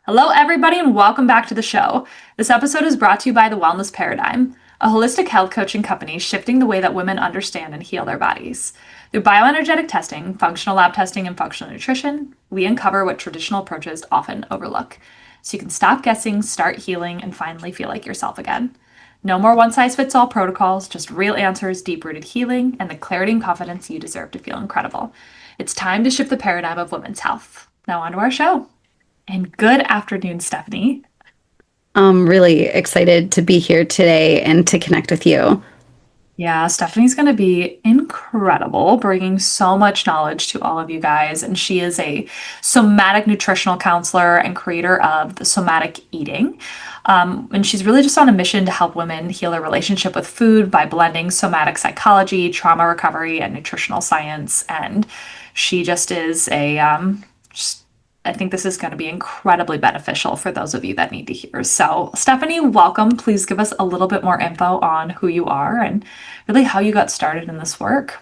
Hello, everybody, and welcome back to the show. This episode is brought to you by The Wellness Paradigm, a holistic health coaching company shifting the way that women understand and heal their bodies. Through bioenergetic testing, functional lab testing, and functional nutrition, we uncover what traditional approaches often overlook. So you can stop guessing, start healing, and finally feel like yourself again. No more one size fits all protocols, just real answers, deep rooted healing, and the clarity and confidence you deserve to feel incredible. It's time to shift the paradigm of women's health. Now, on to our show. And good afternoon, Stephanie. I'm really excited to be here today and to connect with you. Yeah, Stephanie's going to be incredible, bringing so much knowledge to all of you guys. And she is a somatic nutritional counselor and creator of the Somatic Eating. And she's really just on a mission to help women heal their relationship with food by blending somatic psychology, trauma recovery, and nutritional science. And she just is just I think this is going to be incredibly beneficial for those of you that need to hear. So, Stephanie, welcome. Please give us a little bit more info on who you are and really how you got started in this work.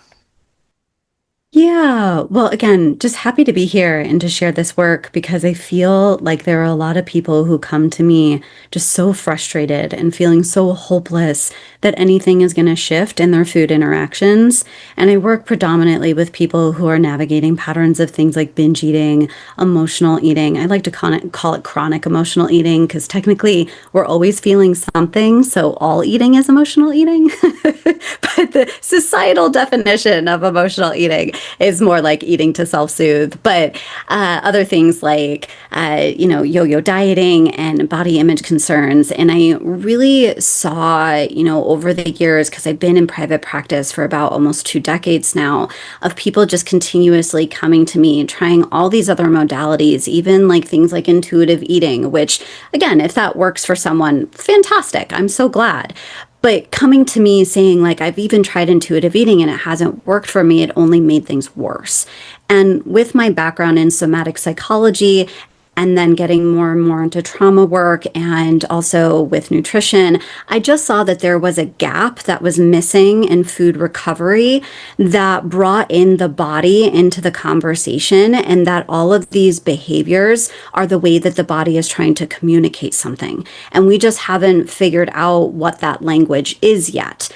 Yeah, well, again, just happy to be here and to share this work because I feel like there are a lot of people who come to me just so frustrated and feeling so hopeless that anything is going to shift in their food interactions. And I work predominantly with people who are navigating patterns of things like binge eating, emotional eating. I like to call it chronic emotional eating because technically we're always feeling something. So all eating is emotional eating. But the societal definition of emotional eating is more like eating to self-soothe. But other things like, yo-yo dieting and body image concerns. And I really saw, over the years, because I've been in private practice for about almost 2 decades now, of people just continuously coming to me, trying all these other modalities, even like things like intuitive eating, which, again, if that works for someone, fantastic. I'm so glad. But coming to me saying, like, I've even tried intuitive eating and it hasn't worked for me, it only made things worse. And with my background in somatic psychology, and then getting more and more into trauma work and also with nutrition, I just saw that there was a gap that was missing in food recovery that brought in the body into the conversation, and that all of these behaviors are the way that the body is trying to communicate something. And we just haven't figured out what that language is yet.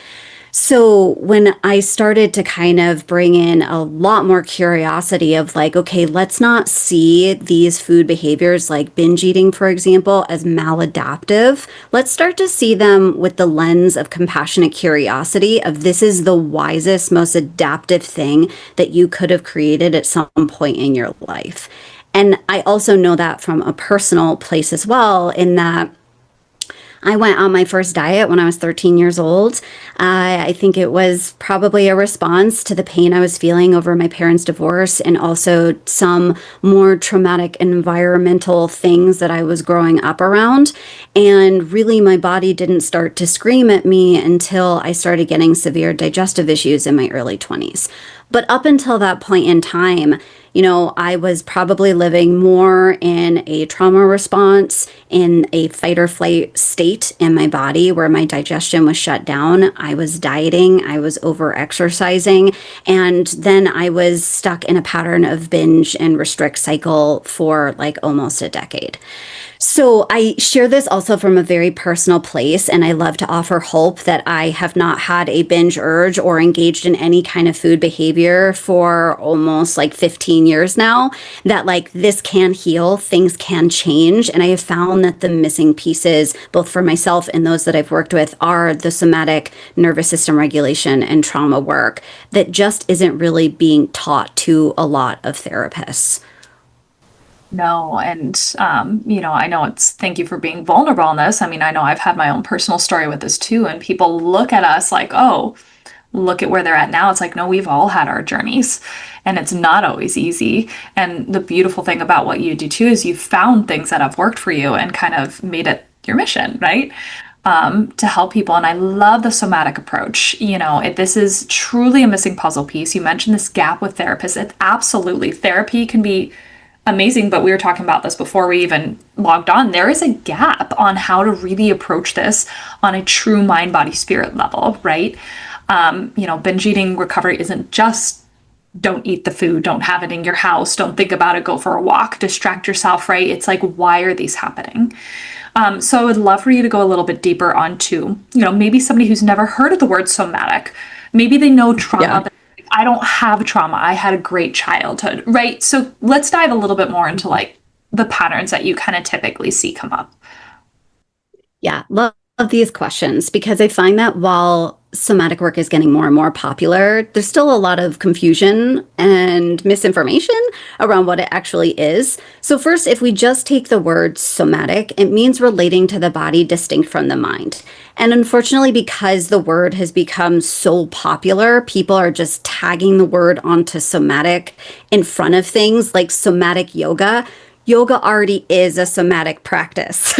So when I started to kind of bring in a lot more curiosity of like, okay, let's not see these food behaviors like binge eating, for example, as maladaptive. Let's start to see them with the lens of compassionate curiosity of this is the wisest, most adaptive thing that you could have created at some point in your life. And I also know that from a personal place as well, in that I went on my first diet when I was 13 years old. I think it was probably a response to the pain I was feeling over my parents' divorce and also some more traumatic environmental things that I was growing up around. And really, my body didn't start to scream at me until I started getting severe digestive issues in my early 20s. But up until that point in time, I was probably living more in a trauma response, in a fight or flight state in my body where my digestion was shut down. I was dieting, I was over exercising, and then I was stuck in a pattern of binge and restrict cycle for like almost a decade. So I share this also from a very personal place, and I love to offer hope that I have not had a binge urge or engaged in any kind of food behavior for almost like 15 years now, that like this can heal, things can change. And I have found that the missing pieces, both for myself and those that I've worked with, are the somatic nervous system regulation and trauma work that just isn't really being taught to a lot of therapists. No, and I know thank you for being vulnerable on this. I mean, I know I've had my own personal story with this too, and people look at us like, oh, look at where they're at now. It's like, no, we've all had our journeys, and it's not always easy. And the beautiful thing about what you do too is you've found things that have worked for you and kind of made it your mission, right? To help people. And I love the somatic approach. This is truly a missing puzzle piece. You mentioned this gap with therapists. It absolutely, therapy can be amazing, but we were talking about this before we even logged on. There is a gap on how to really approach this on a true mind, body, spirit level, right? Binge eating recovery isn't just don't eat the food, don't have it in your house, don't think about it, go for a walk, distract yourself, right? It's like, why are these happening? So I would love for you to go a little bit deeper onto, maybe somebody who's never heard of the word somatic. Maybe they know trauma, Yeah. but I don't have trauma. I had a great childhood, right? So let's dive a little bit more into like the patterns that you kind of typically see come up. Yeah, love these questions because I find that while somatic work is getting more and more popular, there's still a lot of confusion and misinformation around what it actually is. So, first, if we just take the word somatic, it means relating to the body distinct from the mind. And unfortunately, because the word has become so popular, people are just tagging the word onto somatic in front of things like somatic yoga. Yoga already is a somatic practice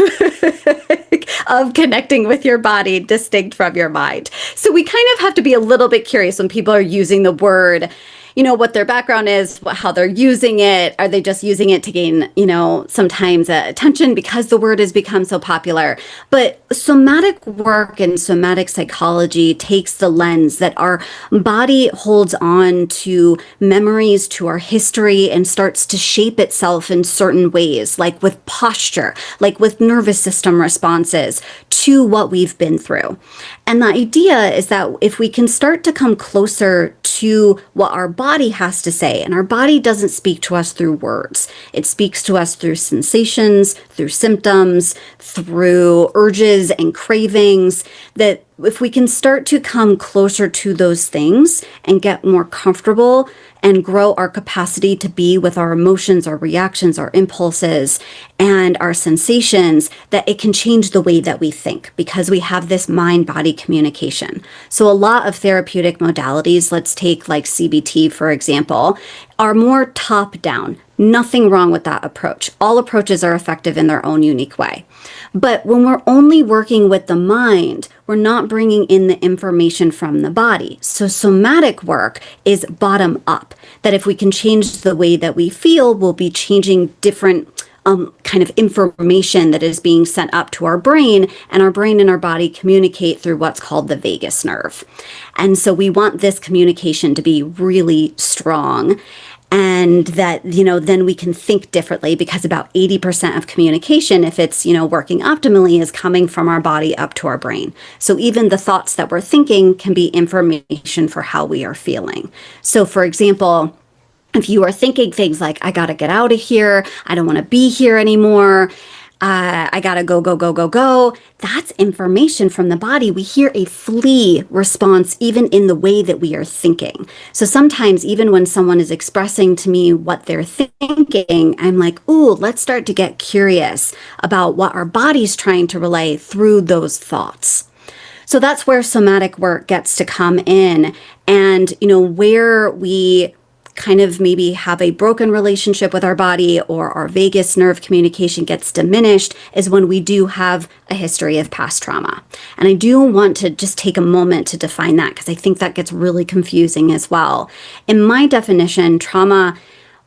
of connecting with your body distinct from your mind. So we kind of have to be a little bit curious when people are using the word, what their background is, how they're using it. Are they just using it to gain, sometimes attention because the word has become so popular? But somatic work and somatic psychology takes the lens that our body holds on to memories, to our history, and starts to shape itself in certain ways, like with posture, like with nervous system responses to what we've been through. And the idea is that if we can start to come closer to what our body has to say, and our body doesn't speak to us through words, it speaks to us through sensations, through symptoms, through urges and cravings, that if we can start to come closer to those things and get more comfortable and grow our capacity to be with our emotions, our reactions, our impulses, and our sensations, that it can change the way that we think because we have this mind body communication. So, a lot of therapeutic modalities, let's take like CBT, for example, are more top down. Nothing wrong with that approach. All approaches are effective in their own unique way. But when we're only working with the mind, we're not bringing in the information from the body. So somatic work is bottom up, that if we can change the way that we feel, we'll be changing different kind of information that is being sent up to our brain, and our brain and our body communicate through what's called the vagus nerve. And so we want this communication to be really strong, and that then we can think differently because about 80% of communication, if it's working optimally, is coming from our body up to our brain. So even the thoughts that we're thinking can be information for how we are feeling. So for example, if you are thinking things like, I gotta get out of here, I don't want to be here anymore, I gotta go, go, go, go, go. That's information from the body. We hear a flee response even in the way that we are thinking. So sometimes, even when someone is expressing to me what they're thinking, I'm like, ooh, let's start to get curious about what our body's trying to relay through those thoughts. So that's where somatic work gets to come in, and, where we kind of maybe have a broken relationship with our body or our vagus nerve communication gets diminished is when we do have a history of past trauma. And I do want to just take a moment to define that because I think that gets really confusing as well. In my definition, trauma,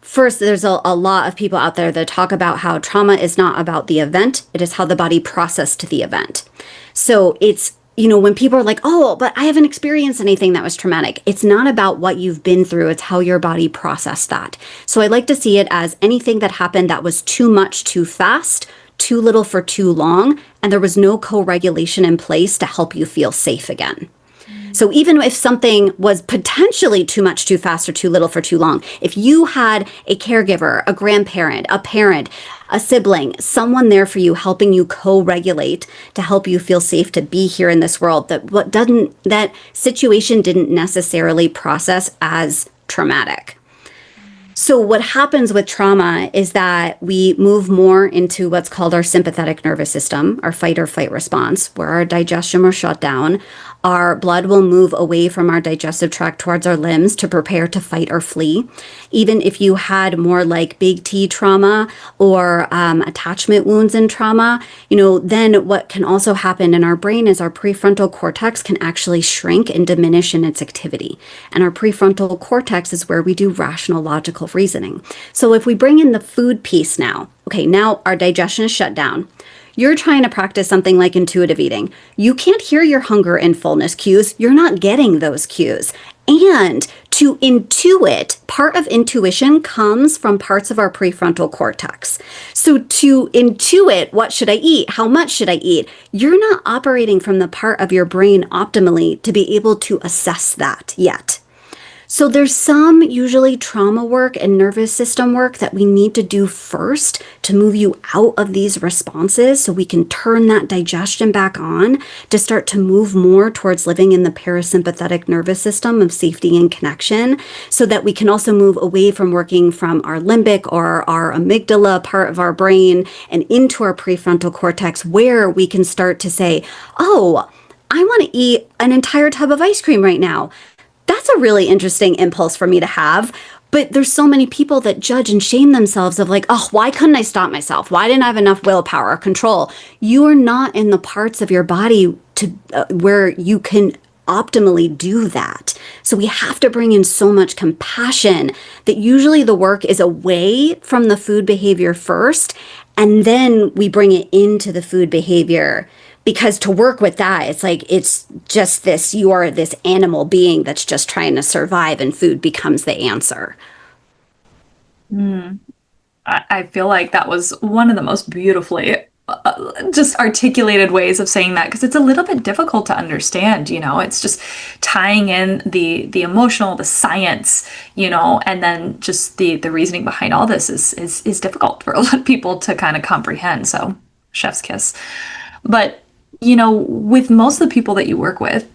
first, there's a lot of people out there that talk about how trauma is not about the event, it is how the body processed the event. So it's when people are like, oh, but I haven't experienced anything that was traumatic. It's not about what you've been through. It's how your body processed that. So I like to see it as anything that happened that was too much too fast, too little for too long, and there was no co-regulation in place to help you feel safe again. So even if something was potentially too much too fast or too little for too long, if you had a caregiver, a grandparent, a parent, a sibling, someone there for you helping you co-regulate to help you feel safe to be here in this world, that situation didn't necessarily process as traumatic. So what happens with trauma is that we move more into what's called our sympathetic nervous system, our fight or flight response, where our digestion will shut down. Our blood will move away from our digestive tract towards our limbs to prepare to fight or flee. Even if you had more like big T trauma or attachment wounds in trauma, then what can also happen in our brain is our prefrontal cortex can actually shrink and diminish in its activity. And our prefrontal cortex is where we do rational logical reasoning. So if we bring in the food piece now, okay, now our digestion is shut down. You're trying to practice something like intuitive eating. You can't hear your hunger and fullness cues. You're not getting those cues. And to intuit, part of intuition comes from parts of our prefrontal cortex. So to intuit, what should I eat? How much should I eat? You're not operating from the part of your brain optimally to be able to assess that yet. So there's some usually trauma work and nervous system work that we need to do first to move you out of these responses so we can turn that digestion back on to start to move more towards living in the parasympathetic nervous system of safety and connection so that we can also move away from working from our limbic or our amygdala part of our brain and into our prefrontal cortex where we can start to say, oh, I want to eat an entire tub of ice cream right now. That's a really interesting impulse for me to have. But there's so many people that judge and shame themselves of like, oh, why couldn't I stop myself? Why didn't I have enough willpower or control? You are not in the parts of your body to where you can optimally do that. So we have to bring in so much compassion that usually the work is away from the food behavior first, and then we bring it into the food behavior. Because to work with that, it's like, it's just this, you are this animal being that's just trying to survive, and food becomes the answer. Mm. I feel like that was one of the most beautifully just articulated ways of saying that because it's a little bit difficult to understand, you know. It's just tying in the emotional, the science, you know, and then just the reasoning behind all this is difficult for a lot of people to kind of comprehend. So, chef's kiss. But, you know, with most of the people that you work with,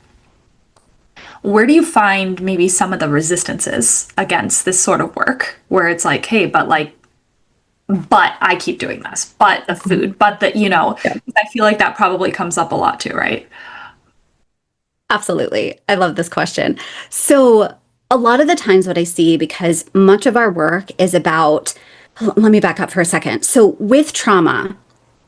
where do you find maybe some of the resistances against this sort of work where it's like, hey, but I keep doing this, but the food, but the, you know, Yeah. I feel like that probably comes up a lot too, right? Absolutely. I love this question. So, a lot of the times, what I see, because much of our work is about, let me back up for a second. So, with trauma,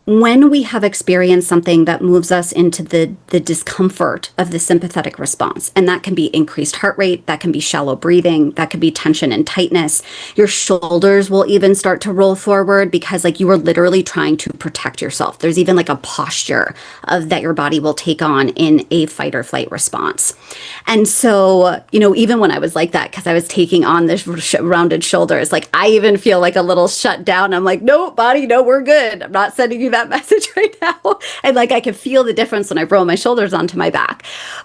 when we have experienced something that moves us into the discomfort of the sympathetic response, and that can be increased heart rate, that can be shallow breathing, that can be tension and tightness, your shoulders will even start to roll forward because like you are literally trying to protect yourself. There's even like a posture of that your body will take on in a fight or flight response. And so, you know, even when I was like that, because I was taking on this rounded shoulders, like I even feel like a little shut down. I'm like, no, body, no, we're good. I'm not sending you that message right now. And like I can feel the difference when I roll my shoulders onto my back.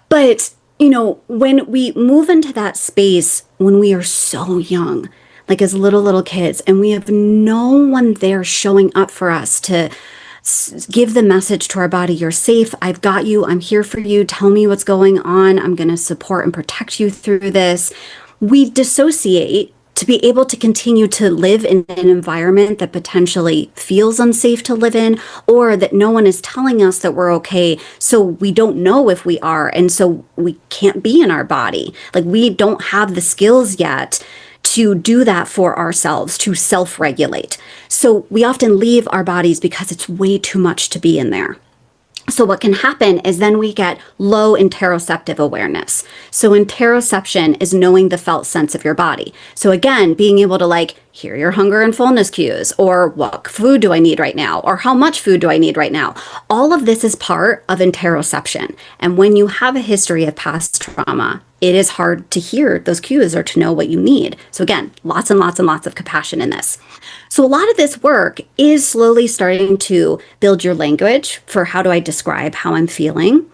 But, you know, when we move into that space when we are so young, like as little kids, and we have no one there showing up for us to give the message to our body, you're safe, I've got you, I'm here for you, tell me what's going on, I'm going to support and protect you through this. We dissociate to be able to continue to live in an environment that potentially feels unsafe to live in, or that no one is telling us that we're okay. So we don't know if we are. And so we can't be in our body. Like we don't have the skills yet to do that for ourselves, to self regulate. So we often leave our bodies because it's way too much to be in there. So what can happen is then we get low interoceptive awareness. So interoception is knowing the felt sense of your body. So again, being able to like hear your hunger and fullness cues, or what food do I need right now, or how much food do I need right now. All of this is part of interoception. And when you have a history of past trauma, it is hard to hear those cues or to know what you need. So again, lots and lots and lots of compassion in this. So a lot of this work is slowly starting to build your language for how do I describe how I'm feeling,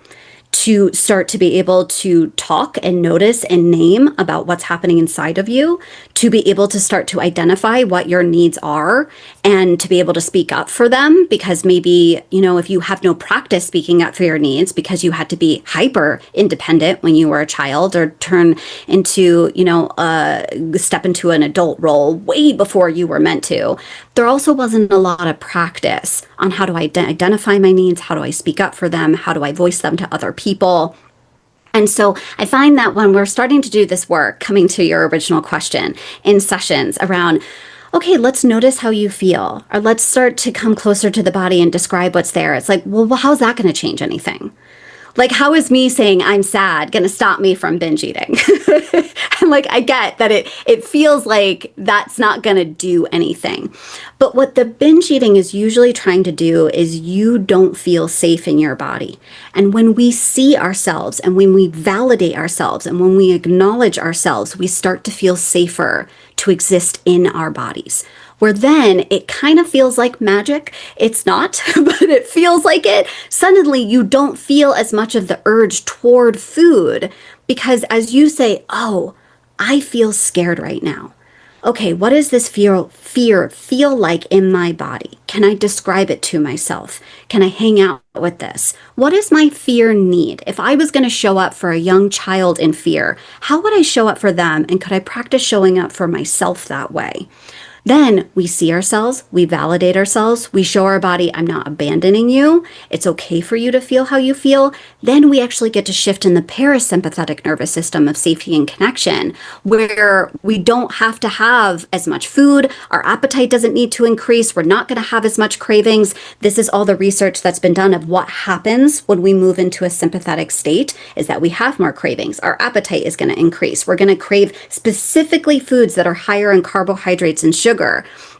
to start to be able to talk and notice and name about what's happening inside of you, to be able to start to identify what your needs are and to be able to speak up for them. Because maybe, you know, if you have no practice speaking up for your needs because you had to be hyper independent when you were a child or turn into, you know, step into an adult role way before you were meant to, there also wasn't a lot of practice on how do I identify my needs, how do I speak up for them, how do I voice them to other people. And so I find that when we're starting to do this work, coming to your original question, in sessions around, okay, let's notice how you feel, or let's start to come closer to the body and describe what's there. It's like, well, how's that going to change anything? Like, how is me saying I'm sad going to stop me from binge eating? And like, I get that it feels like that's not going to do anything. But what the binge eating is usually trying to do is you don't feel safe in your body. And when we see ourselves and when we validate ourselves and when we acknowledge ourselves, we start to feel safer to exist in our bodies, where then it kind of feels like magic. It's not, but it feels like it. Suddenly, you don't feel as much of the urge toward food because, as you say, oh, I feel scared right now. Okay, what does this fear feel like in my body? Can I describe it to myself? Can I hang out with this? What does my fear need? If I was going to show up for a young child in fear, how would I show up for them? And could I practice showing up for myself that way? Then we see ourselves, we validate ourselves, we show our body, I'm not abandoning you. It's okay for you to feel how you feel. Then we actually get to shift in the parasympathetic nervous system of safety and connection, where we don't have to have as much food. Our appetite doesn't need to increase. We're not going to have as much cravings. This is all the research that's been done of what happens when we move into a sympathetic state is that we have more cravings. Our appetite is going to increase. We're going to crave specifically foods that are higher in carbohydrates and sugar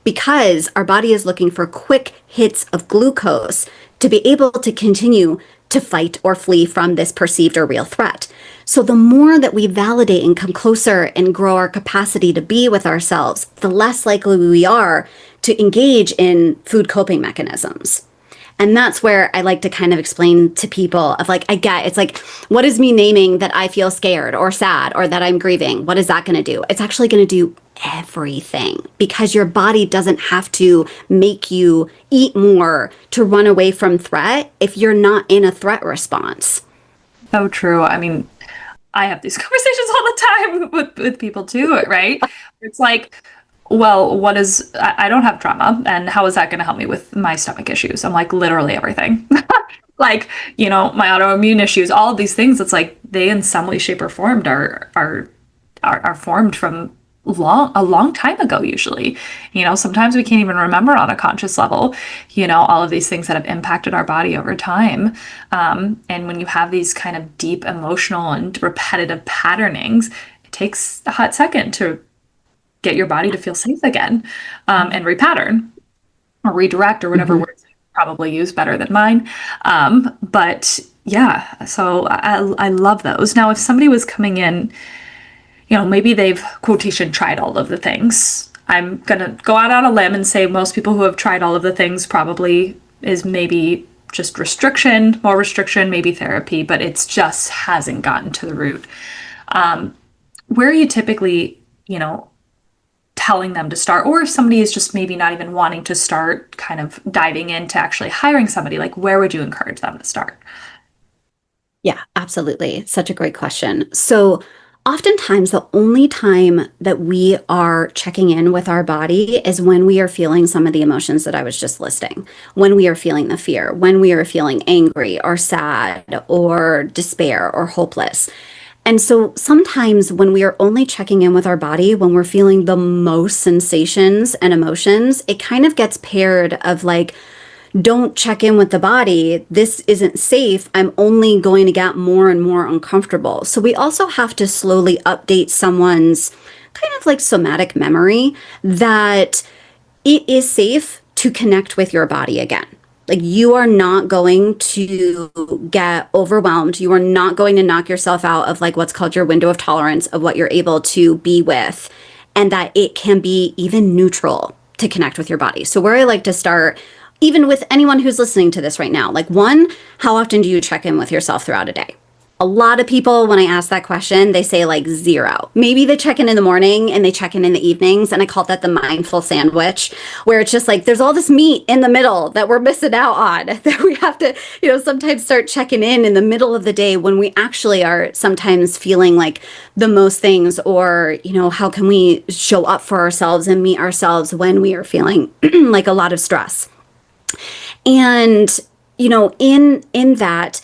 because our body is looking for quick hits of glucose to be able to continue to fight or flee from this perceived or real threat. So the more that we validate and come closer and grow our capacity to be with ourselves, the less likely we are to engage in food coping mechanisms. And that's where I like to kind of explain to people of like, I get it's like, what is me naming that I feel scared or sad or that I'm grieving? What is that going to do? It's actually going to do everything because your body doesn't have to make you eat more to run away from threat if you're not in a threat response. So true. I mean, I have these conversations all the time with people too, right? It's like, well, I don't have trauma, and how is that going to help me with my stomach issues? I'm like, literally everything. Like, my autoimmune issues, all of these things, it's like they in some way, shape, or form are formed from a long time ago, usually. Sometimes we can't even remember on a conscious level, all of these things that have impacted our body over time. And when you have these kind of deep emotional and repetitive patternings, it takes a hot second to get your body to feel safe again, and repattern or redirect or whatever Mhm. words you probably use better than mine. But yeah, so I love those. Now, if somebody was coming in, maybe they've quotation tried all of the things. I'm gonna go out on a limb and say most people who have tried all of the things probably is maybe just more restriction, maybe therapy, but it's just hasn't gotten to the root. Where are you typically, telling them to start, or if somebody is just maybe not even wanting to start kind of diving into actually hiring somebody, like where would you encourage them to start? Yeah, absolutely. Such a great question. So, oftentimes, the only time that we are checking in with our body is when we are feeling some of the emotions that I was just listing. When we are feeling the fear, when we are feeling angry or sad or despair or hopeless. And so sometimes when we are only checking in with our body, when we're feeling the most sensations and emotions, it kind of gets paired of like, don't check in with the body. This isn't safe. I'm only going to get more and more uncomfortable. So we also have to slowly update someone's kind of like somatic memory that it is safe to connect with your body again. Like you are not going to get overwhelmed. You are not going to knock yourself out of like what's called your window of tolerance of what you're able to be with, and that it can be even neutral to connect with your body. So, where I like to start, even with anyone who's listening to this right now, like one, how often do you check in with yourself throughout a day? A lot of people, when I ask that question, they say like zero. Maybe they check in the morning and they check in the evenings. And I call that the mindful sandwich, where it's just like there's all this meat in the middle that we're missing out on, that we have to, sometimes start checking in the middle of the day when we actually are sometimes feeling like the most things, or, how can we show up for ourselves and meet ourselves when we are feeling like a lot of stress. And, in that,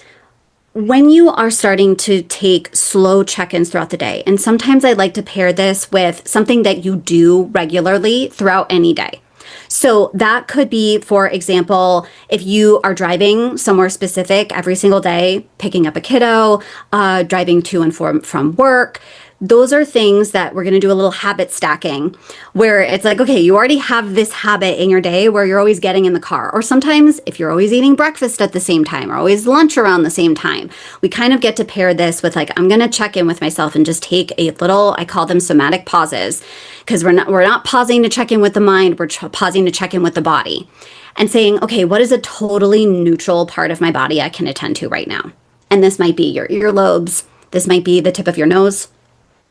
when you are starting to take slow check-ins throughout the day, and sometimes I like to pair this with something that you do regularly throughout any day. So that could be, for example, if you are driving somewhere specific every single day, picking up a kiddo, driving to and from work. Those are things that we're going to do a little habit stacking where it's like, okay, you already have this habit in your day where you're always getting in the car. Or sometimes if you're always eating breakfast at the same time or always lunch around the same time, we kind of get to pair this with like, I'm going to check in with myself and just take a little, I call them somatic pauses, because we're not pausing to check in with the mind, we're pausing to check in with the body and saying, okay, what is a totally neutral part of my body I can attend to right now? And this might be your earlobes. This might be the tip of your nose.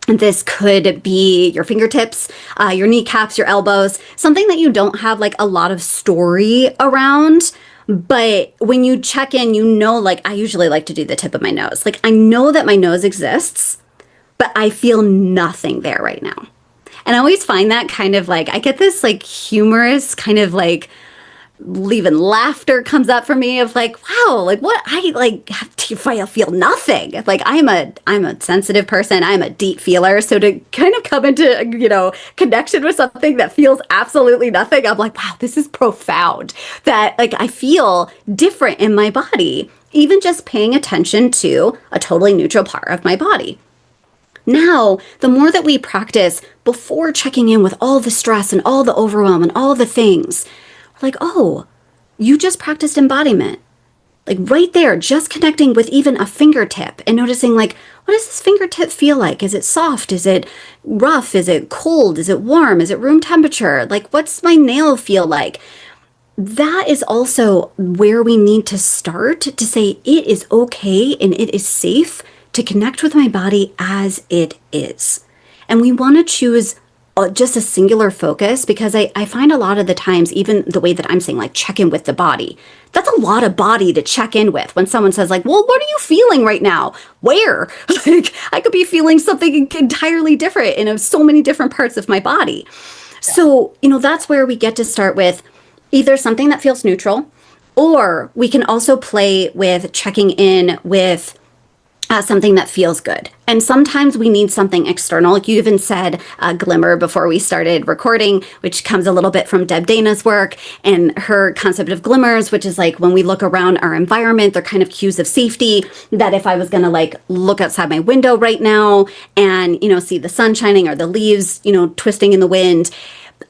This could be your fingertips, your kneecaps, your elbows, something that you don't have like a lot of story around. But when you check in, like I usually like to do the tip of my nose. Like I know that my nose exists, but I feel nothing there right now. And I always find that kind of like, I get this like humorous kind of like even laughter comes up for me of like, wow, like what I like I feel nothing. Like I'm a sensitive person. I'm a deep feeler. So to kind of come into, connection with something that feels absolutely nothing, I'm like, wow, this is profound. That like I feel different in my body, even just paying attention to a totally neutral part of my body. Now, the more that we practice before checking in with all the stress and all the overwhelm and all the things, like, oh, you just practiced embodiment. Like right there, just connecting with even a fingertip and noticing, like, what does this fingertip feel like? Is it soft? Is it rough? Is it cold? Is it warm? Is it room temperature? Like, what's my nail feel like? That is also where we need to start to say it is okay and it is safe to connect with my body as it is. And we want to choose just a singular focus because I find a lot of the times, even the way that I'm saying, like, check in with the body, that's a lot of body to check in with when someone says, like, well, what are you feeling right now? Where? Like, I could be feeling something entirely different in so many different parts of my body. So, that's where we get to start with either something that feels neutral, or we can also play with checking in with something that feels good. And sometimes we need something external. Like you even said glimmer before we started recording, which comes a little bit from Deb Dana's work and her concept of glimmers, which is like when we look around our environment, they're kind of cues of safety that if I was going to like look outside my window right now and, see the sun shining or the leaves, twisting in the wind,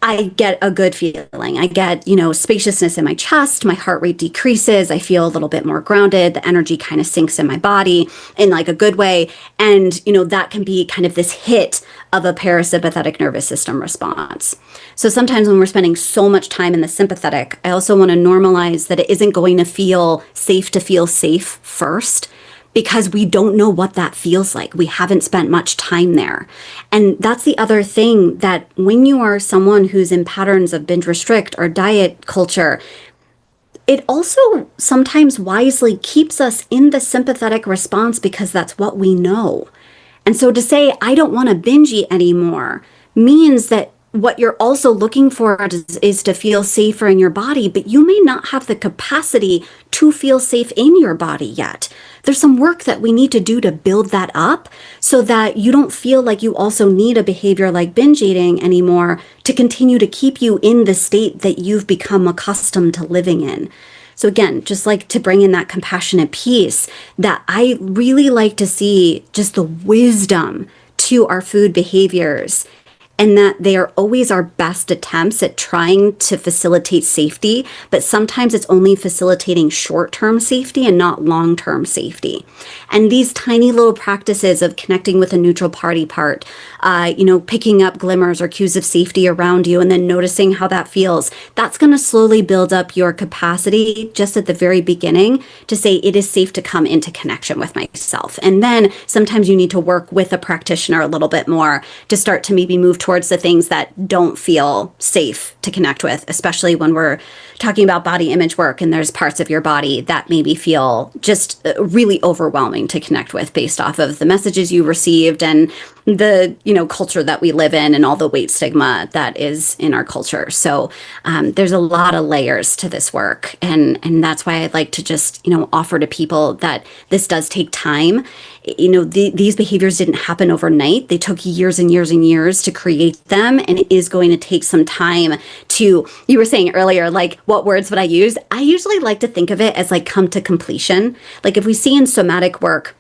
I get a good feeling. I get, spaciousness in my chest. My heart rate decreases. I feel a little bit more grounded. The energy kind of sinks in my body in like a good way. And, that can be kind of this hit of a parasympathetic nervous system response. So sometimes when we're spending so much time in the sympathetic, I also want to normalize that it isn't going to feel safe first, because we don't know what that feels like. We haven't spent much time there. And that's the other thing, that when you are someone who's in patterns of binge restrict or diet culture, it also sometimes wisely keeps us in the sympathetic response because that's what we know. And so to say, I don't want to binge eat anymore means that what you're also looking for is to feel safer in your body, but you may not have the capacity to feel safe in your body yet. There's some work that we need to do to build that up so that you don't feel like you also need a behavior like binge eating anymore to continue to keep you in the state that you've become accustomed to living in. So again, just like to bring in that compassionate piece, that I really like to see just the wisdom to our food behaviors, and that they are always our best attempts at trying to facilitate safety, but sometimes it's only facilitating short-term safety and not long-term safety. And these tiny little practices of connecting with a neutral party part, picking up glimmers or cues of safety around you and then noticing how that feels, that's going to slowly build up your capacity just at the very beginning to say it is safe to come into connection with myself. And then sometimes you need to work with a practitioner a little bit more to start to maybe move towards the things that don't feel safe to connect with, especially when we're talking about body image work, and there's parts of your body that maybe feel just really overwhelming to connect with based off of the messages you received and the culture that we live in and all the weight stigma that is in our culture. So there's a lot of layers to this work, and that's why I'd like to just offer to people that this does take time. These behaviors didn't happen overnight. They took years and years and years to create them, and it is going to take some time to, you were saying earlier, like, what words would I use? I usually like to think of it as like come to completion. Like if we see in somatic work,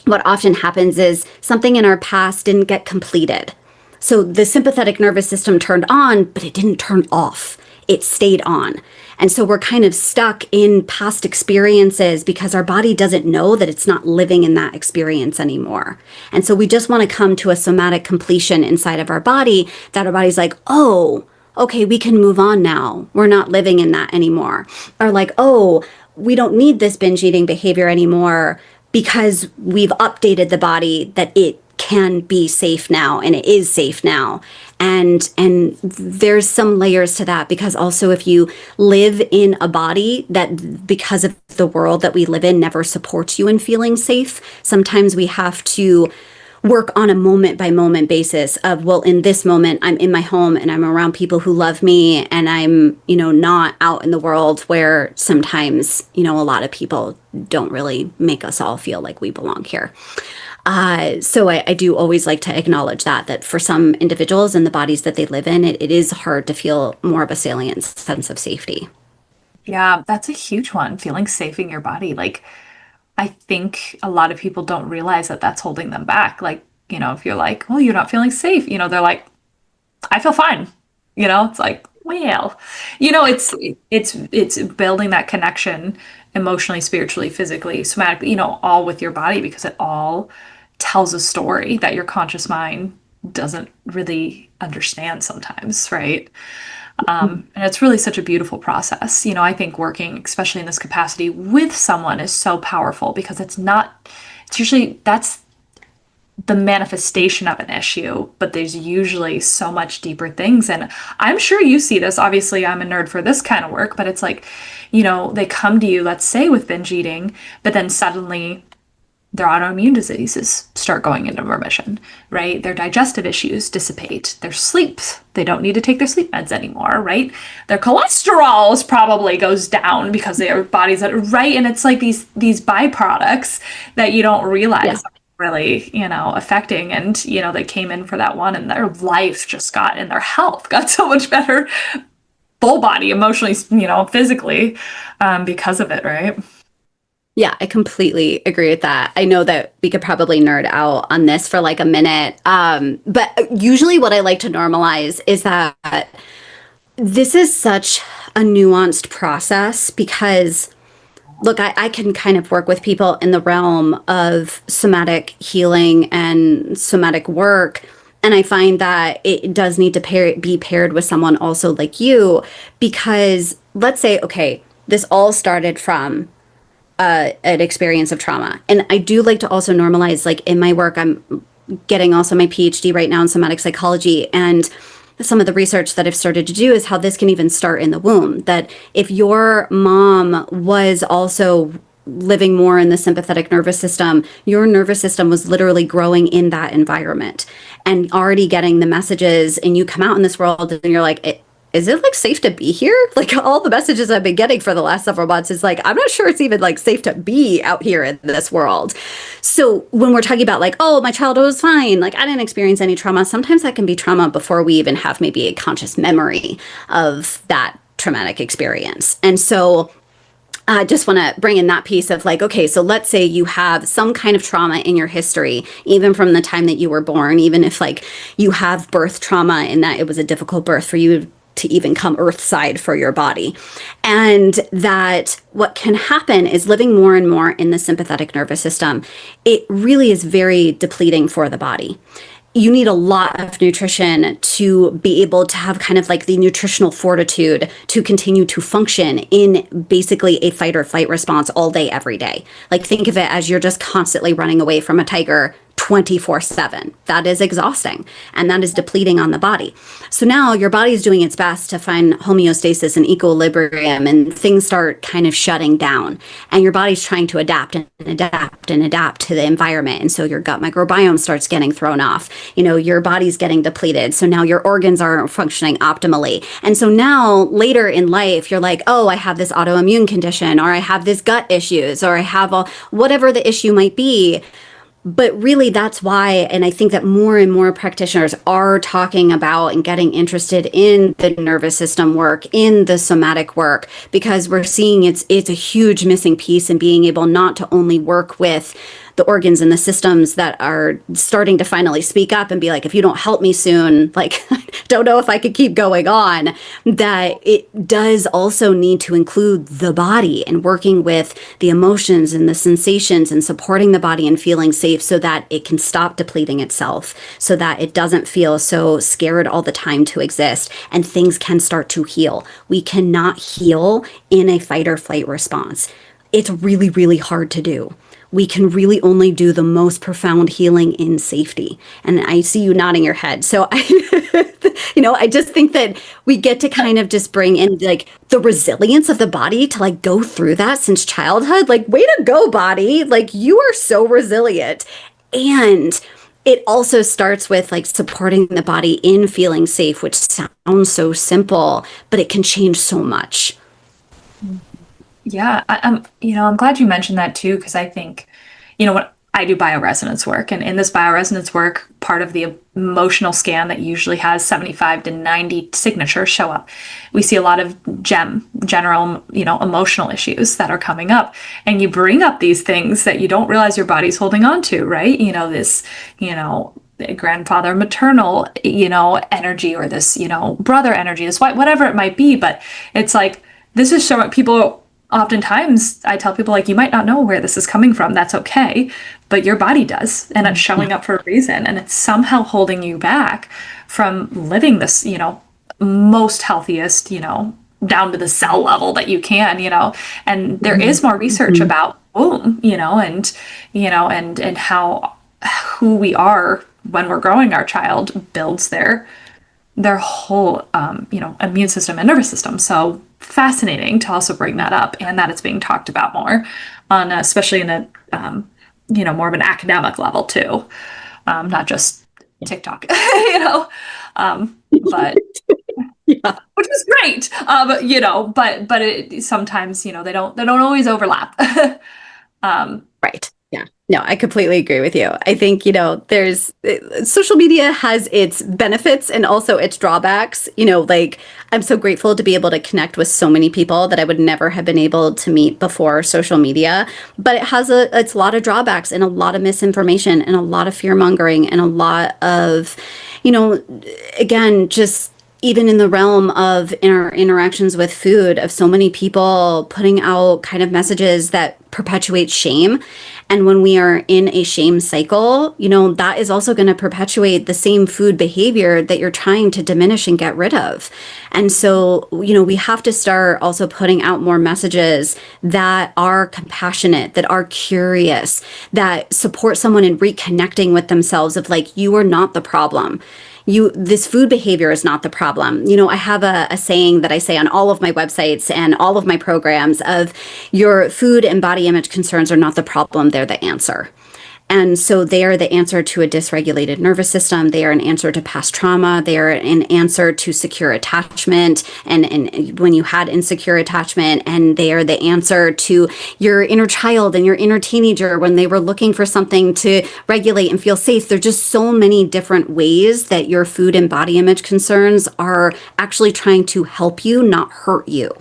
what often happens is something in our past didn't get completed. So the sympathetic nervous system turned on, but it didn't turn off. It stayed on. And so we're kind of stuck in past experiences because our body doesn't know that it's not living in that experience anymore. And so we just want to come to a somatic completion inside of our body that our body's like, oh, okay, we can move on now. We're not living in that anymore. Or like, oh, we don't need this binge eating behavior anymore because we've updated the body that it can be safe now, and it is safe now. And there's some layers to that, because also if you live in a body that, because of the world that we live in, never supports you in feeling safe, sometimes we have to work on a moment by moment basis of, well, in this moment, I'm in my home and I'm around people who love me, and I'm, not out in the world where sometimes, a lot of people don't really make us all feel like we belong here. So I do always like to acknowledge that for some individuals and the bodies that they live in, it is hard to feel more of a salient sense of safety. Yeah, that's a huge one, feeling safe in your body. Like, I think a lot of people don't realize that that's holding them back. Like, if you're like, oh, you're not feeling safe, they're like, I feel fine. It's like, well, it's building that connection emotionally, spiritually, physically, somatically, all with your body, because it all tells a story that your conscious mind doesn't really understand sometimes, right? And it's really such a beautiful process. I think working, especially in this capacity with someone, is so powerful because it's usually that's the manifestation of an issue, but there's usually so much deeper things. And I'm sure you see this. Obviously, I'm a nerd for this kind of work, but it's like, they come to you, let's say with binge eating, but then suddenly their autoimmune diseases start going into remission, right? Their digestive issues dissipate. Their sleep, they don't need to take their sleep meds anymore, right? Their cholesterol probably goes down because their body's right. And it's like these byproducts that you don't realize Yeah. really, affecting. And, they came in for that one and their life just got, and their health got so much better, full body, emotionally, physically, because of it, right? Yeah, I completely agree with that. I know that we could probably nerd out on this for like a minute. But usually what I like to normalize is that this is such a nuanced process because, look, I can kind of work with people in the realm of somatic healing and somatic work. And I find that it does need to be paired with someone also like you, because let's say, okay, this all started from an experience of trauma. And I do like to also normalize, like in my work, I'm getting also my PhD right now in somatic psychology. And some of the research that I've started to do is how this can even start in the womb. That if your mom was also living more in the sympathetic nervous system, your nervous system was literally growing in that environment and already getting the messages. And you come out in this world and you're like, is it like safe to be here? Like all the messages I've been getting for the last several months is like, I'm not sure it's even like safe to be out here in this world. So when we're talking about like, oh, my childhood was fine, like I didn't experience any trauma, sometimes that can be trauma before we even have maybe a conscious memory of that traumatic experience. And so I just want to bring in that piece of like, okay, so let's say you have some kind of trauma in your history, even from the time that you were born, even if like you have birth trauma in that it was a difficult birth for you to even come earthside for your body. And that what can happen is living more and more in the sympathetic nervous system, it really is very depleting for the body. You need a lot of nutrition to be able to have kind of like the nutritional fortitude to continue to function in basically a fight or flight response all day, every day. Like think of it as you're just constantly running away from a tiger 24/7. That is exhausting and that is depleting on the body. So now your body is doing its best to find homeostasis and equilibrium, and things start kind of shutting down. And your body's trying to adapt and adapt and adapt to the environment. And so your gut microbiome starts getting thrown off. Your body's getting depleted. So now your organs aren't functioning optimally. And so now later in life, you're like, oh, I have this autoimmune condition, or I have this gut issues, or I have whatever the issue might be. But really, that's why, and I think that more and more practitioners are talking about and getting interested in the nervous system work, in the somatic work, because we're seeing it's a huge missing piece in being able not to only work with the organs and the systems that are starting to finally speak up and be like, if you don't help me soon, like, I don't know if I could keep going on, that it does also need to include the body and working with the emotions and the sensations and supporting the body and feeling safe so that it can stop depleting itself, so that it doesn't feel so scared all the time to exist and things can start to heal. We cannot heal in a fight or flight response. It's really, really hard to do. We can really only do the most profound healing in safety. And I see you nodding your head. So I just think that we get to kind of just bring in like the resilience of the body to like go through that since childhood. Like, way to go, body. Like, you are so resilient. And it also starts with like supporting the body in feeling safe, which sounds so simple, but it can change so much. Yeah, I'm glad you mentioned that too, because I think, when I do bioresonance work, and in this bioresonance work, part of the emotional scan that usually has 75 to 90 signatures show up. We see a lot of general, emotional issues that are coming up, and you bring up these things that you don't realize your body's holding on to, right? This, grandfather maternal, energy, or this, brother energy, this whatever it might be, but it's like, this is showing people. Oftentimes I tell people, like, you might not know where this is coming from. That's okay. But your body does. And it's showing up for a reason. And it's somehow holding you back from living this, most healthiest, down to the cell level that you can, And there is more research about womb, and how who we are when we're growing our child builds their whole immune system and nervous system. So fascinating to also bring that up, and that it's being talked about more on especially in a more of an academic level too, not just TikTok. But Yeah. which is great. But it sometimes they don't always overlap. Right. Yeah. No, I completely agree with you. I think, there's social media has its benefits and also its drawbacks. Like, I'm so grateful to be able to connect with so many people that I would never have been able to meet before social media. But it's a lot of drawbacks and a lot of misinformation and a lot of fear mongering and a lot of, again, just even in the realm of our interactions with food, of so many people putting out kind of messages that perpetuate shame. And when we are in a shame cycle, that is also going to perpetuate the same food behavior that you're trying to diminish and get rid of. And so, we have to start also putting out more messages that are compassionate, that are curious, that support someone in reconnecting with themselves, of like, you are not the problem. This food behavior is not the problem. I have a saying that I say on all of my websites and all of my programs of, your food and body image concerns are not the problem, they're the answer. And so they are the answer to a dysregulated nervous system. They are an answer to past trauma. They are an answer to secure attachment. And when you had insecure attachment, and they are the answer to your inner child and your inner teenager when they were looking for something to regulate and feel safe. There's just so many different ways that your food and body image concerns are actually trying to help you, not hurt you.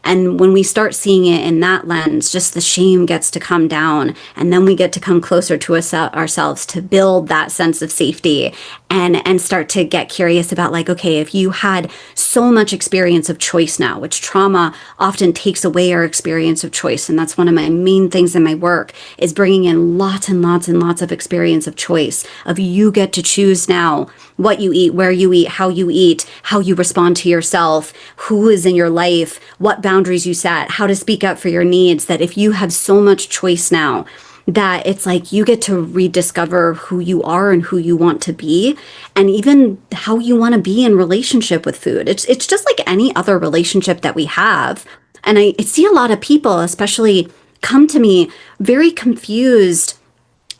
And when we start seeing it in that lens, just the shame gets to come down, and then we get to come closer to ourselves to build that sense of safety and start to get curious about, like, okay, if you had so much experience of choice now, which trauma often takes away our experience of choice. And that's one of my main things in my work, is bringing in lots and lots and lots of experience of choice, of you get to choose now what you eat, where you eat, how you respond to yourself, who is in your life, what boundaries you set, how to speak up for your needs. That if you have so much choice now, that it's like you get to rediscover who you are and who you want to be, and even how you want to be in relationship with food. It's just like any other relationship that we have. And I see a lot of people, especially, come to me very confused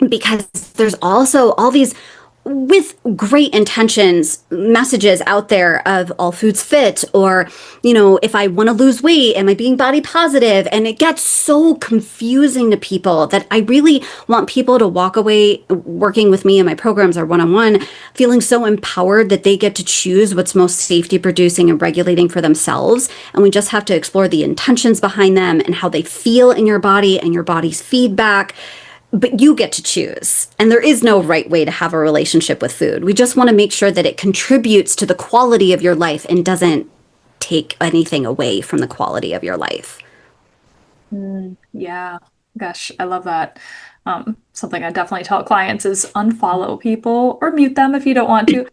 because there's also all these, with great intentions, messages out there of all foods fit, or, if I want to lose weight, am I being body positive? And it gets so confusing to people that I really want people to walk away working with me in my programs or one-on-one feeling so empowered that they get to choose what's most safety producing and regulating for themselves. And we just have to explore the intentions behind them and how they feel in your body and your body's feedback, but you get to choose. And there is no right way to have a relationship with food. We just want to make sure that it contributes to the quality of your life and doesn't take anything away from the quality of your life. Yeah. Gosh, I love that. Something I definitely tell clients is unfollow people or mute them if you don't want to,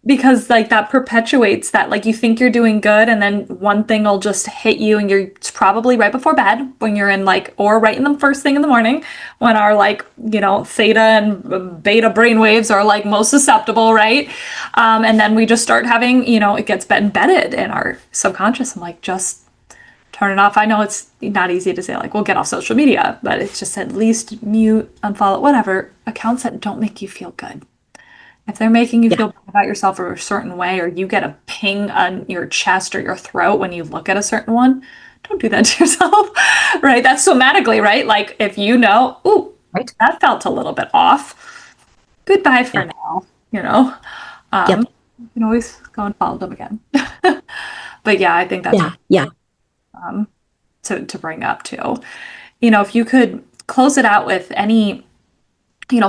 because like that perpetuates that, like you think you're doing good and then one thing will just hit you and it's probably right before bed when you're in like, or right in the first thing in the morning when our like, theta and beta brain waves are like most susceptible, right? And then we just start having, it gets embedded in our subconscious. I'm like, just turn it off. I know it's not easy to say like, well, get off social media, but it's just at least mute, unfollow, whatever, accounts that don't make you feel good. If they're making you Yeah. feel bad about yourself or a certain way, or you get a ping on your chest or your throat when you look at a certain one, don't do that to yourself, right? That's somatically, right? Like if ooh, Right. that felt a little bit off, goodbye for Yeah. now, you know? Yep. You can always go and follow them again. But yeah, I think that's Yeah. really Yeah. to bring up too. If you could close it out with any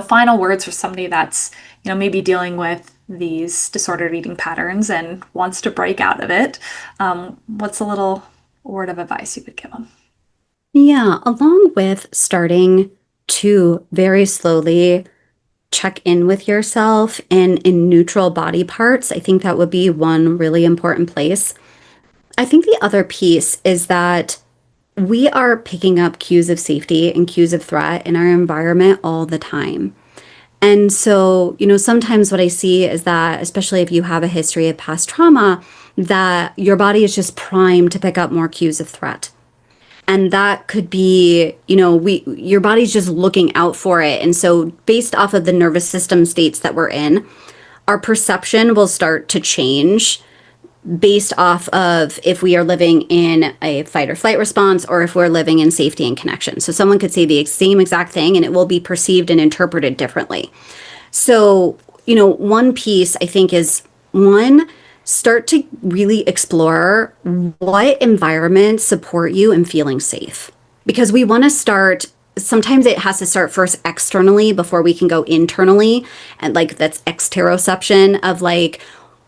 final words for somebody that's, maybe dealing with these disordered eating patterns and wants to break out of it, what's a little word of advice you would give them? Yeah. Along with starting to very slowly check in with yourself and in neutral body parts, I think that would be one really important place. I think the other piece is that we are picking up cues of safety and cues of threat in our environment all the time. And so, sometimes what I see is that, especially if you have a history of past trauma, that your body is just primed to pick up more cues of threat. And that could be, your body's just looking out for it. And so, based off of the nervous system states that we're in, our perception will start to change based off of if we are living in a fight or flight response or if we're living in safety and connection. So someone could say the same exact thing and it will be perceived and interpreted differently. So, one piece I think is, one, start to really explore what environments support you in feeling safe. Because we want to start, sometimes it has to start first externally before we can go internally. And like that's exteroception of like,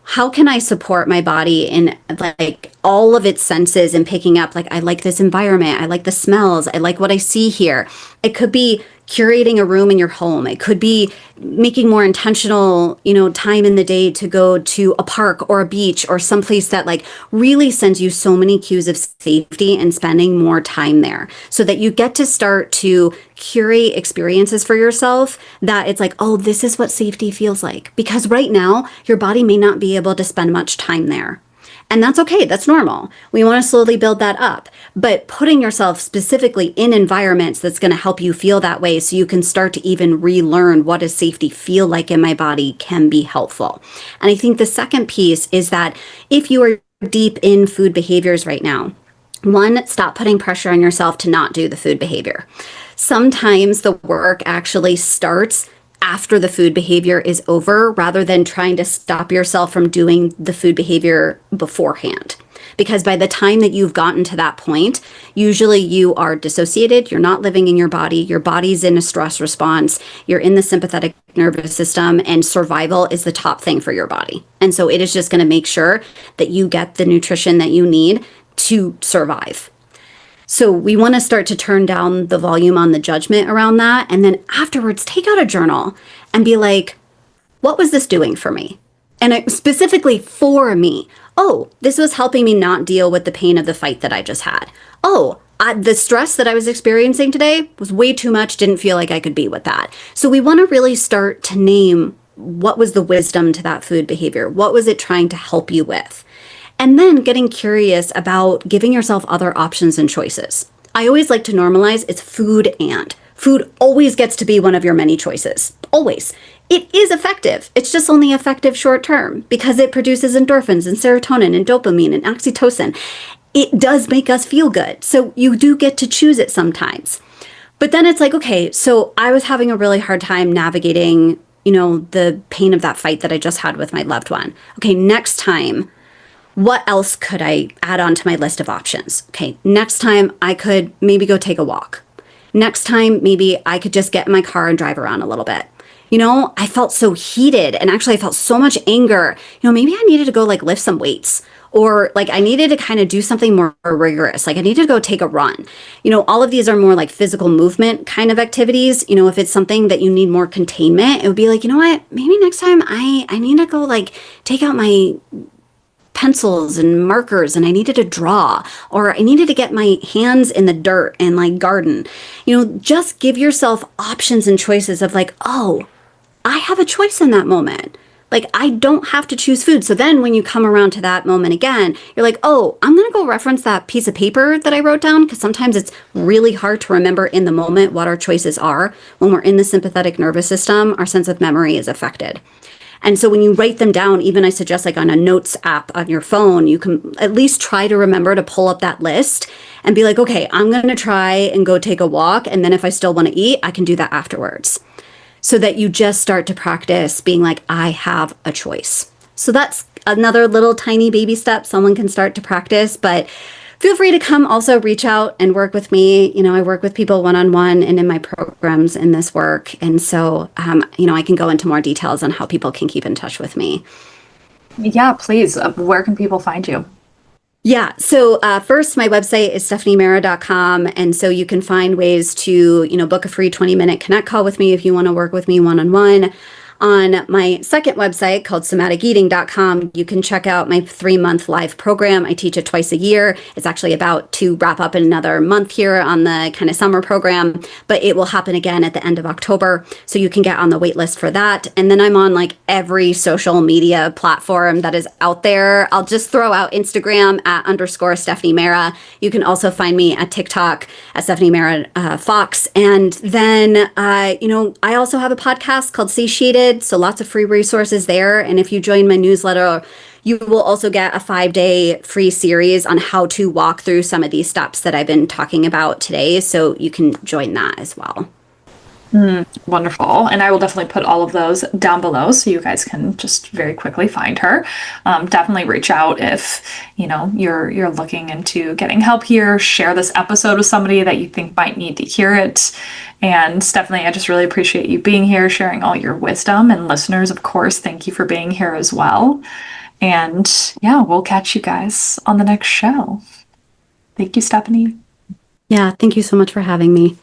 how can I support my body in like all of its senses and picking up like I like this environment, I like the smells, I like what I see here. It could be curating a room in your home. It could be making more intentional, time in the day to go to a park or a beach or someplace that like really sends you so many cues of safety and spending more time there so that you get to start to curate experiences for yourself that it's like, oh, this is what safety feels like. Because right now, your body may not be able to spend much time there. And that's okay. That's normal. We want to slowly build that up. But putting yourself specifically in environments that's going to help you feel that way so you can start to even relearn what does safety feel like in my body can be helpful. And I think the second piece is that if you are deep in food behaviors right now, one, stop putting pressure on yourself to not do the food behavior. Sometimes the work actually starts after the food behavior is over rather than trying to stop yourself from doing the food behavior beforehand. Because by the time that you've gotten to that point, usually you are dissociated, you're not living in your body's in a stress response, you're in the sympathetic nervous system, and survival is the top thing for your body. And so it is just going to make sure that you get the nutrition that you need to survive. So we want to start to turn down the volume on the judgment around that. And then afterwards, take out a journal and be like, what was this doing for me? And specifically for me. Oh, this was helping me not deal with the pain of the fight that I just had. Oh, the stress that I was experiencing today was way too much, didn't feel like I could be with that. So we want to really start to name what was the wisdom to that food behavior? What was it trying to help you with? And then getting curious about giving yourself other options and choices. I always like to normalize it's food and. Food always gets to be one of your many choices. Always. It is effective. It's just only effective short term because it produces endorphins and serotonin and dopamine and oxytocin. It does make us feel good. So you do get to choose it sometimes. But then it's like, okay, so I was having a really hard time navigating, the pain of that fight that I just had with my loved one. Okay, next time, what else could I add on to my list of options? Okay, next time I could maybe go take a walk. Next time, maybe I could just get in my car and drive around a little bit. I felt so heated and actually I felt so much anger. Maybe I needed to go like lift some weights or like I needed to kind of do something more rigorous. Like I needed to go take a run. All of these are more like physical movement kind of activities. If it's something that you need more containment, it would be like, you know what, maybe next time I need to go like take out my pencils and markers and I needed to draw or I needed to get my hands in the dirt and like garden. Just give yourself options and choices of like, oh, I have a choice in that moment. Like I don't have to choose food. So then when you come around to that moment again, you're like, oh, I'm going to go reference that piece of paper that I wrote down because sometimes it's really hard to remember in the moment what our choices are. When we're in the sympathetic nervous system, our sense of memory is affected. And so when you write them down, even I suggest like on a notes app on your phone, you can at least try to remember to pull up that list and be like, okay, I'm going to try and go take a walk. And then if I still want to eat, I can do that afterwards. So that you just start to practice being like, I have a choice. So that's another little tiny baby step someone can start to practice. But feel free to come also reach out and work with me. I work with people one-on-one and in my programs in this work. And so, I can go into more details on how people can keep in touch with me. Yeah, please. Where can people find you? Yeah. So first, my website is stephaniemera.com. And so you can find ways to, book a free 20-minute connect call with me if you want to work with me one-on-one. On my second website called somaticeating.com, you can check out my 3-month live program. I teach it twice a year. It's actually about to wrap up in another month here on the kind of summer program, but it will happen again at the end of October. So you can get on the wait list for that. And then I'm on like every social media platform that is out there. I'll just throw out Instagram at _Stephanie Mera. You can also find me at TikTok at Stephanie Mera Fox. And then, I also have a podcast called Satiated. So lots of free resources there. And if you join my newsletter, you will also get a 5-day free series on how to walk through some of these steps that I've been talking about today. So you can join that as well. Wonderful. And I will definitely put all of those down below so you guys can just very quickly find her. Definitely reach out if, you're looking into getting help here. Share this episode with somebody that you think might need to hear it. And Stephanie, I just really appreciate you being here, sharing all your wisdom. And listeners, of course, thank you for being here as well. And yeah, we'll catch you guys on the next show. Thank you, Stephanie. Yeah. Thank you so much for having me.